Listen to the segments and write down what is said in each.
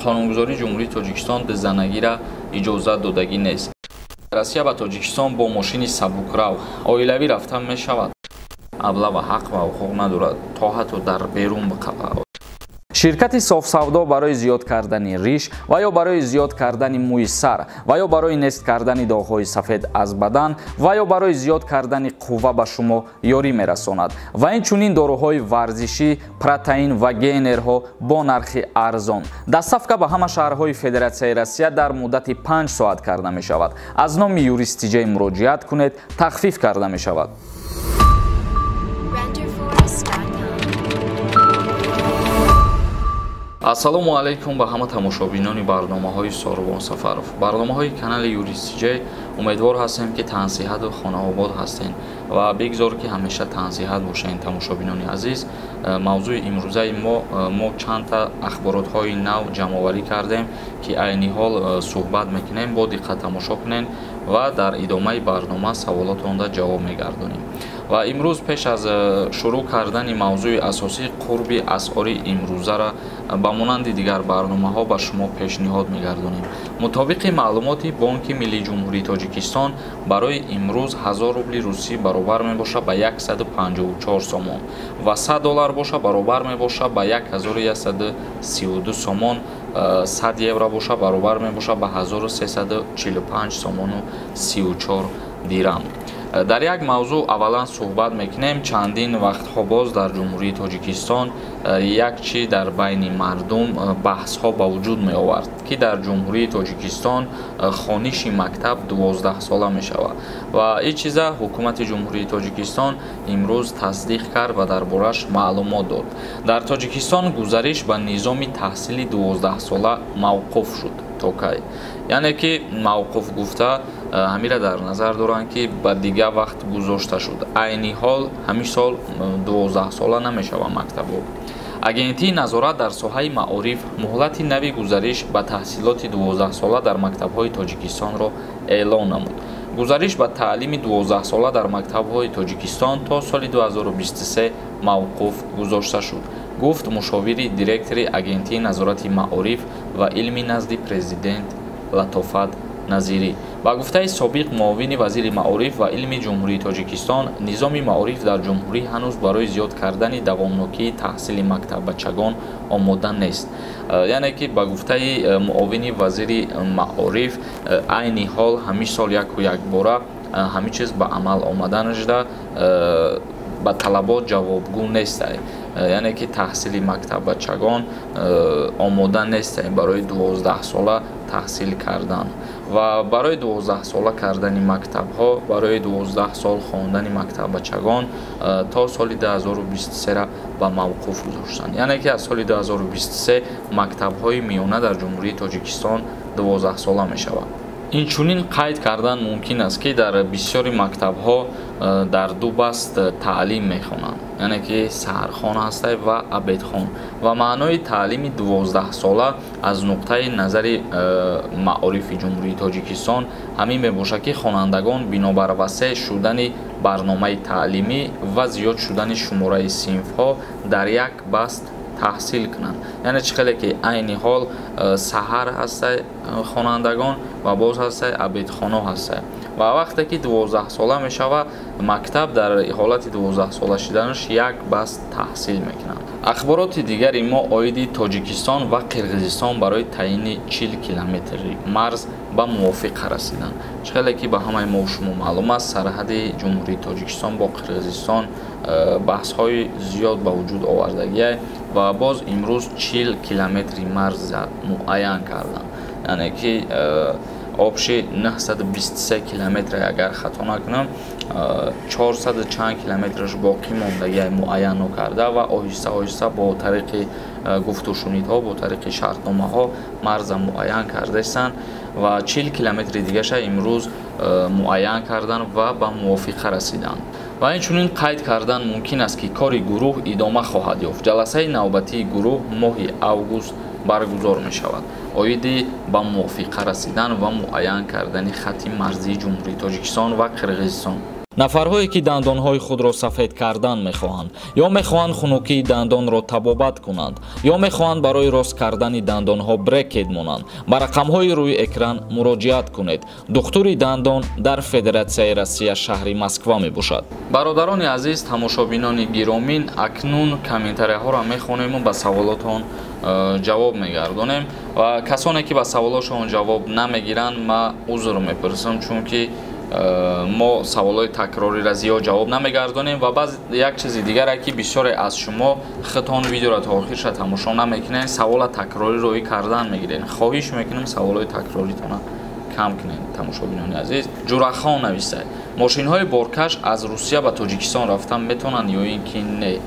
қонунгузории ҷумҳурии Тоҷикистон занагира иҷозат додагӣ нест. Россия ба Тоҷикистон бо мошини сабукрав оилавӣ рафтан мешавад. Абла ва ҳақ ва ҳуқуқ надорад, то ҳатто дар берун ширкати софсавдо барои зиёд кардани риш ва ё барои зиёд кардани мӯи сар ва ё барои нест кардани доғҳои сафед аз бадан ва ё барои зиёд кардани қувва ба шумо ёрӣ мерасонад ва инчунин доруҳои варзишӣ, протеин ва гейнерҳо бо нархи арзон. Дастсафка ба ҳама шаҳрҳои Федератсияи Россия дар муддати 5 соат карда мешавад. Аз номи юристиҷаи муроҷиат кунед, тахфиф карда мешавад. ассалому алайкум ба ҳама тамошобинони барномаҳои Сорвон Сафаров. Барномаҳои канали юристиҷа умедвор ҳастем ки тансиҳату хонаобод ҳастен ва бигзор ки ҳамеша тансиҳат бошен. Тамошобинони азиз, мавзӯи имрӯзаи мо чандта ахборотҳои нав ҷамъоварӣ кардем ки айни ҳол суҳбат мекунем. Бо диққат тамошо кунен ва дар идомаи барнома саволотонда ҷавоб мегардонем. ва имрӯз пеш аз шурӯъ кардани мавзӯи асосии қурби асъори имрӯзара ба монанди дигар барномаҳо ба шумо пешниҳод мегардонем. мутобиқи маълумоти Бонки Миллии Ҷумҳурии Тоҷикистон барои имрӯз 1000 рубли русӣ баробар мебошад ба 154 сомон ва $100 бошад баробар мебошад ба 1132 сомон, 100 евро бошад баробар мебошад ба 1345 сомону 34 дирам. дар як мавзӯъ аввалан суҳбат мекунем. Чандин вақтҳо боз дар Ҷумҳурии Тоҷикистон якчи дар байни мардум баҳсҳо ба вуҷуд меовард ки дар Ҷумҳурии Тоҷикистон хониши мактаб 12 сола мешавад ва ин чиза ҳукумати Ҷумҳурии Тоҷикистон имрӯз тасдиқ кард ва дар бораш маълумот дод. Дар Тоҷикистон гузариш ба низоми таҳсили 12 сола мавқуф шуд. токай яъне ки мавқуф гуфта ҳамира дар назар доранд ки ба дигар вақт гузошта шуд. айни ҳол ҳамин сол 12 сола намешавад мактабҳо. агентии назорат дар соҳаи маориф муҳлати нави гузариш ба таҳсилоти 12 сола дар мактабҳои Тоҷикистонро эълон намуд. гузариш ба таълими 12 сола дар мактабҳои Тоҷикистон то соли 2023 мавқуф гузошта шуд, гуфт мушовири директори агентии назорати маориф ва илми назди президент Латофат Назирӣ. ба гуфтаи собиқ муовини вазири маориф ва илми Ҷумҳурии Тоҷикистон, низоми маориф дар ҷумҳурӣ ҳанӯз барои зиёд кардани давомнокии таҳсили мактабачагон омода нест. яъне ки ба гуфтаи муовини вазири маориф айни ҳол ҳамин сол якбора ҳамин чиз ба амал омаданашда ба талабот ҷавобгӯ нестае. яъне ки таҳсили мактабачагон омода нестае барои 12 сола таҳсил кардан ва барои 12 сола кардани мактабҳо, барои 12 сол хондани мактабачагон то соли 2023 ба мавқуф гузоштанд. яъне ки аз соли 2023 мактабҳои миёна дар Ҷумҳурии Тоҷикистон 12 сола мешавад. инчунин қайд кардан мумкин аст ки дар бисёри мактабҳо дар ду баст таълим мехонанд, яъне ки саҳархон ҳастай ва абедхон ва маънои таълими 12 сола аз нуқтаи назари маорифи Ҷумҳурии Тоҷикистон ҳамин мебошад ки хонандагон бинобар васеъ шудани барномаи таълимӣ ва зиёд шудани шумораи синфҳо дар як баст таҳсил кунанд. яъне чӣ хеле ки айни ҳол саҳар ҳастай хонандагон ва боз ҳастай абедхоно ҳастай ва вақте ки 12 сола мешавад мактаб дар ҳолати 12 сола шуданаш як баст таҳсил мекунанд. ахбороти дигари мо оиди Тоҷикистон ва Қирғизистон барои таъйини 40 километри марз ба мувофиқа расиданд. чӣ хеле ки ба ҳамаи мо шумо маълум аст, сарҳади Ҷумҳурии Тоҷикистон бо Қирғизистон баҳсҳои зиёд ба вуҷуд овардагиа ва боз имрӯз 40 километри марз муайян карданд. яъне ки обши 923 километр агар хато накунам 400 чанд километраш боқӣ мондагиа муайяно карда ва оҳиста оҳиста бо тариқи гуфтушунидҳо, бо тариқи шартномаҳо марза муайян кардастанд ва 40 километри дигаша имрӯз муайян кардан ва ба мувофиқа расиданд. ва инчунин қайд кардан мумкин аст ки кори гурӯҳ идома хоҳад ёфт. ҷаласаи навбатии гурӯҳ моҳи август баргузор мешавад. оиди ба мувофиқа расидан ва муайян кардани хатти марзии Ҷумҳурии Тоҷикистон ва Қирғизистон. нафарҳое ки дандонҳои худро сафед кардан мехоҳанд ё мехоҳанд хунукии дандонро табобат кунанд ё мехоҳанд барои рост кардани дандонҳо брекет монанд ба рақамҳои рӯи экран муроҷиат кунед. духтури дандон дар Федератсияи Россия шаҳри Москва мебошад. бародарони азиз, тамошобинони гиромин, акнун комментарияҳоро мехонему ба саволотон ҷавоб мегардонем ва касоне ки ба саволошон ҷавоб намегиранд ма узр мепурсам, чунки мо саволои такрорира зиёд ҷавоб намегардонем ва баъз як чизи дигаре ки бисёре аз шумо хитон видеоро та охирша тамошо намекунед, савола такрориро кардан мегиред. хоҳиш мекунем саволои такроритона кам кунед. Тамошобинони азиз, Ҷурахон нависад: мошинҳои боркаш аз Русия ба Тоҷикистон рафтан метавонанд ё ин ки не?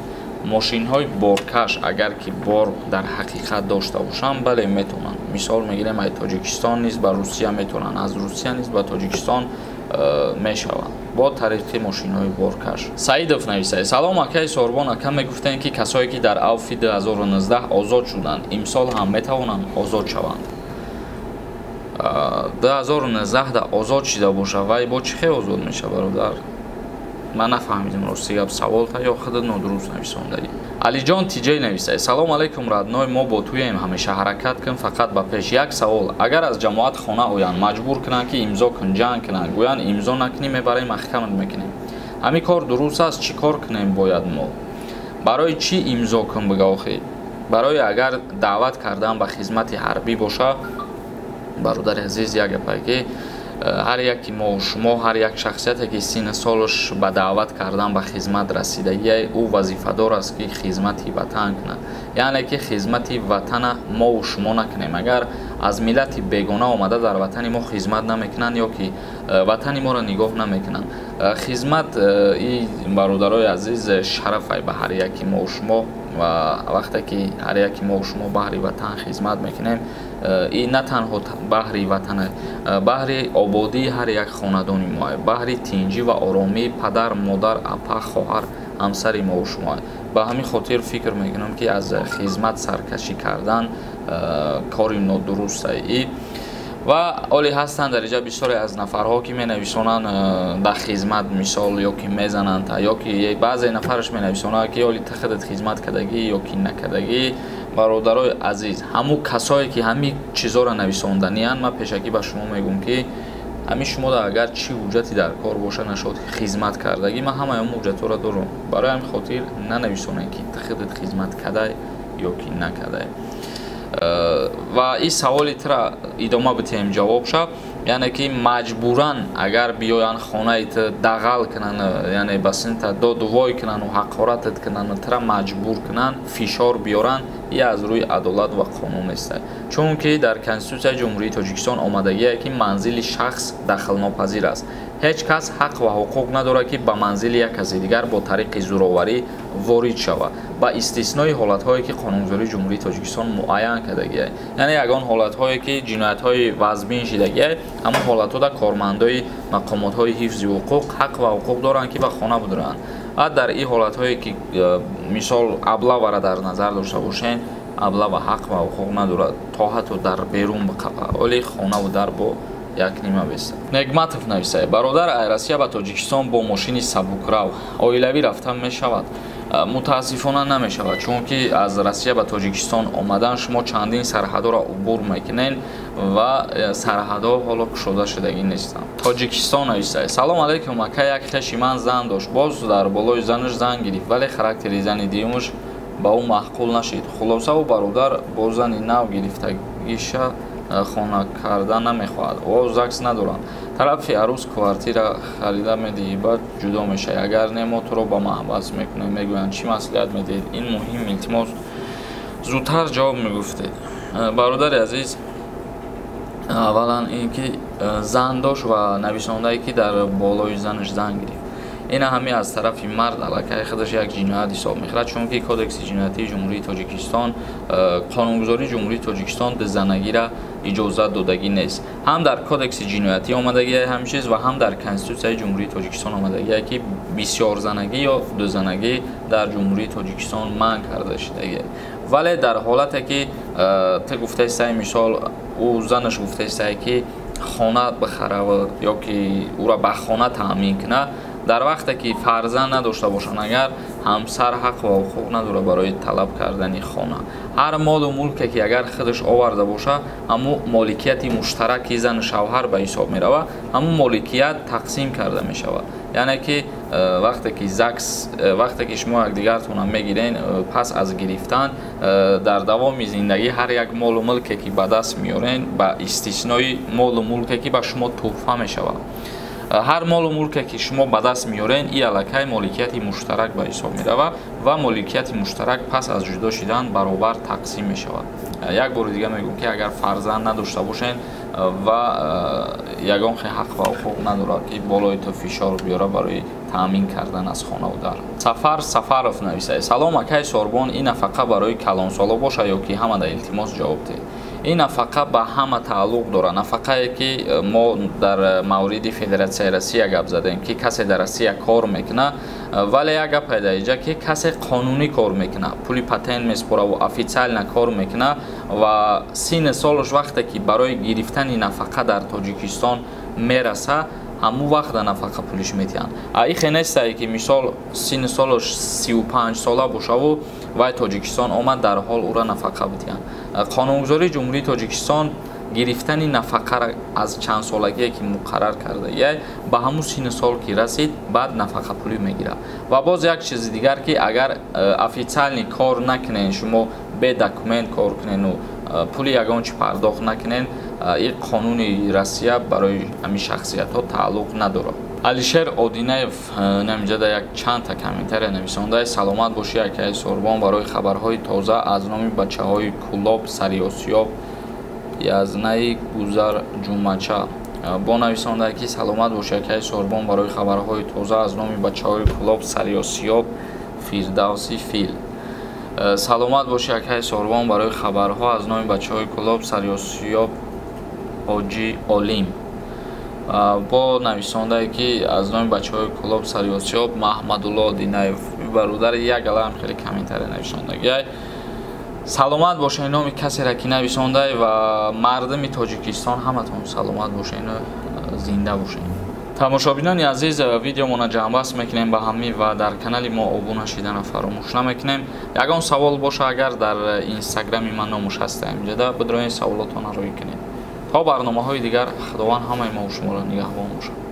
мошинҳои боркаш агар ки бор дар ҳақиқат дошта бошанд, бале метавонанд. мисол мегирем аз Тоҷикистон низ ба Русия метавонанд, аз Русия низ ба Тоҷикистон мешаванд бо тариқи мошинҳои боркаш. Саидов нависад: салом акаи Сорбон ака, мегуфтанд ки касое ки дар авфи 2019 озод шуданд, имсол ҳам метавонанд озод шаванд. 2019 да озод шуда боша, вай бо чӣ хел озод меша бародар? ман нафаҳмидам рости гап, саволта ё худат нодуруст нависондаӣ. Алиҷон Тиҷей нависад: салом алайкум радной, мо бо туем, ҳамеша ҳаракат кун, фақат ба пеш як савол. агар аз ҷамоат хона оянд, маҷбур кунанд ки имзо кун, ҷанг кунанд, гӯянд имзо накунӣ, мебарем маҳкамат мекунем. ҳамин кор дуруст аст? чӣ кор кунем бояд мо? барои чӣ имзо кун бига охӣ? барои агар даъват кардан ба хизмати ҳарбӣ боша, бародари азиз, як гапе ки ҳар яки мо шумо, ҳар як шахсияте ки синни солаш ба даъват кардан ба хизмат расидагӣ, ӯ вазифадор аст ки хизмати ватан кунад. яъне ки хизмати ватана мо шумо накунем. агар аз миллати бегона омада дар ватани мо хизмат намекунанд ё ки ватани моро нигоҳ намекунанд, хизмат и бародарои азиз шарафай ба ҳар яки мо шумо. ва вақте ки ҳар яки мо шумо баҳри ватан хизмат мекунем, и на танҳо баҳри ватане, баҳри ободии ҳар як хонадони мо, баҳри тинҷӣ ва оромии падар, модар, апа, хоҳар, ҳамсари мо шумо. ба ҳамин хотир фикр мекунам ки аз хизмат саркашӣ кардан кори нодурустаи. ва оли ҳастанд дар инҷа бисёре аз нафарҳо ки менависонанд дар хизмат мисол ё ки мезананд, ё ки баъзе нафараш менависонанд ки оли та худат хизмат кардагӣ ё ки накардагӣ. бародарои азиз, ҳамун касое ки ҳамин чизоро нависонданиянд, ман пешакӣ ба шумо мегӯм ки ҳамин шумо агар чӣ ҳуҷҷати дар кор боша, нашод хизмат кардагӣ, ман ҳамаи ҳуҷҷатҳоро дорам. барои ҳамин хотир нанависонед ки та худат хизмат кадай ё ки накадай. ва ин саволи тра идома битем ҷавоб ша, яъне ки маҷбуран агар биёянд хонаит дағал кунанд, яъне ба синта додувой кунанд ва ҳақоратат кунанд, тра маҷбур кунанд, фишор биёранд, и аз рӯи адолат ва қонун нест. чунки дар Конститутсияи Ҷумҳурии Тоҷикистон омадагие ки манзили шахс дахлнопазир аст. ҳеҷ кас ҳақ ва ҳуқуқ надорад ки ба манзили як каси дигар бо тариқи зӯроварӣ ворид шавад, ба истиснои ҳолатҳое ки Қонунгузории Ҷумҳурии Тоҷикистон муайян кардагие. яъне ягон ҳолатҳое ки ҷиноятҳои вазбин шидагие, ҳамон ҳолатҳода кормандои мақомотҳои ҳифзи ҳуқуқ ҳақ ва ҳуқуқ доранд ки ба хона будоранд. дар ин ҳолатҳое ки мисол аблавара дар назар дошта бошем, аблава ҳақ ва ҳуқуқ надорад, то ҳатто дар берун биқава, оли хонаву дар бо як нима беста. Негматов нависад: бародар, ай Россия ба Тоҷикистон бо мошини сабукрав оилавӣ рафтан мешавад? мутаассифона намешавад, чунки аз Россия ба Тоҷикистон омадан шумо чандин сарҳадоро убур мекунед ва сарҳадо ҳоло кушода шудагӣ нестанд. Тоҷикистон нависад: салом алайкум ака, як хеши ман зан дошт, боз дар болои занаш зан гирифт, вале характери зани дуюмаш ба ӯ маъқул нашид. хулоса ӯ бародар бо зани нав гирифтагиша хона кардан намехоҳад, ва ЗАГС надоранд. тарафи арӯз квартира харида медиҳӣ, баъд ҷудо мешавӣ. агар не, мо туро ба маҳбас мекунем. мегӯянд чӣ маслиҳат медиҳед? ин муҳим, илтимос зудтар ҷавоб мегуфтед. бародари азиз, аввалан ин ки зан дошт ва нависондае ки дар болои занаш зан гирифт, ина ҳамин аз тарафи мард аллакай худаш як ҷиноят ҳисоб мехӯрад, чунки кодекси ҷиноятии Ҷумҳурии Тоҷикистон, Қонунгузории Ҷумҳурии Тоҷикистон дизанагиро иҷозат додагӣ нест. ҳам дар кодекси ҷиноятӣ омадагие ҳам чиз ва ҳам дар Конститутсияи Ҷумҳурии Тоҷикистон омадагие ки бисёрзанагӣ ё дузанагӣ дар Ҷумҳурии Тоҷикистон манъ карда шудагие. вале дар ҳолате ки ту гуфтаистае, мисол ӯ занаш гуфтаистае ки хона бихара ё ки ӯро ба хона таъмин кунад, дар вақте ки фарзанд надошта бошанд, агар ҳамсар ҳақ ва ҳуқуқ надорад барои талаб кардани хона. ҳар молу мулке ки агар худаш оварда боша, ҳамун моликияти муштараки зан шавҳар ба ҳисоб мерава, ҳамун моликият тақсим карда мешавад. яъне ки вақте ки ЗАГС, вақте ки шумо якдигартонро мегирен, пас аз гирифтан дар давоми зиндагӣ ҳар як молу мулке ки ба даст меёрен, ба истиснои молу мулке ки ба шумо туҳфа мешавад. ҳар молу мулке ки шумо ба даст меёрен, ин аллакай моликияти муштарак ба ҳисоб мерава ва моликияти муштарак пас аз ҷудо шудан баробар тақсим мешавад. як бори дигар мегӯям ки агар фарзанд надошта бошен ва ягон ҳақ ва ҳуқуқ надорад ки болои ту фишор биёра барои таъмин кардан аз хонаву дар. Сафар Сафаров нависад: салом акай Сорбон, ин нафақа барои калонсоло бошад ё ки ҳама дар илтимос ҷавоб диҳед? ин нафақа ба ҳама тааллуқ дорад. Нафақае ки мо дар мавриди Федератсияи Россия гап задем ки касе дар Россия кор мекунад, вале як гап пайда иҷа ки касе қонунӣ кор мекунад, пули патент меспора ва официально кор мекунад ва синни солаш вақте ки барои гирифтани нафақа дар Тоҷикистон мераса, ҳамун вақт дар нафақа пулиш метиҳанд. Ин хенестае ки мисол синни солаш 35 сола бошаву вай Тоҷикистон омад, дар ҳол ура нафақа битиҳанд. Қонунгузории Ҷумҳурии Тоҷикистон гирифтани нафақаро аз чанд солагие ки муқаррар карда, яй ба ҳамун синни сол ки расид, баъд нафақа пулӣ мегирад. Ва боз як чизи дигар ки агар официални кор накунен, шумо бе документ кор кунену пули ягон чи пардохт накунен, ин қонуни Россия барои ҳамин шахсиятҳо тааллуқ надорад. Алишер Одинаев намиҷада як чандта комментария нависонда: саломат бошӣ акай Сорбон, барои хабарҳои тоза аз номи бачаҳои Кулоб Сариосиёб Язнаи Гузар Ҷумача. Бо нависонда ки саломат бошӣ акай Сорбон, барои хабарҳои тоза аз номи бачаҳои Кулоб Сариосиёб Фирдавси Фил. саломат бошӣ акай Сорбон, барои хабарҳо аз номи бачаҳои Кулоб Сариосиёб Ҳоҷи Олим. бо нависондае ки аз номи бачаҳои Кулоб Сариосиёб Маҳмадулло Динаев бародар як алам хеле комментария нависондагиай. саломат бошед номи касеро ки нависондай ва мардами Тоҷикистон ҳаматон саломат бошед, зинда бошед. тамошобинони азиз, видеомона ҷамъбаст мекунем ба ҳамин ва дар канали мо обуна шидана фаромӯш намекунем. Ягон савол боша, агар дар инстаграми ман номуш ҳастаем ҷада бидроен саволотона рӯй кунед. то барномаҳои дигар, худованд ҳамаи мо шуморо нигаҳбон бошад.